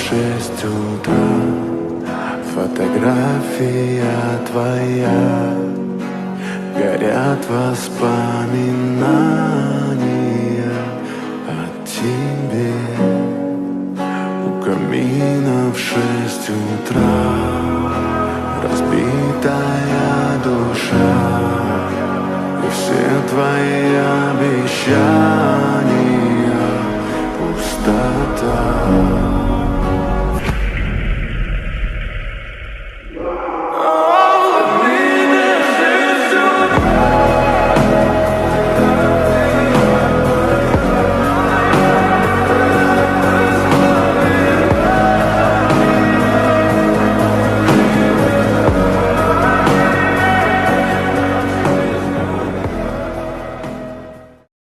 6 утра. Фотография твоя, горят воспоминания о тебе. У камина в 6 утра разбитая душа, и все твои обещания пустота.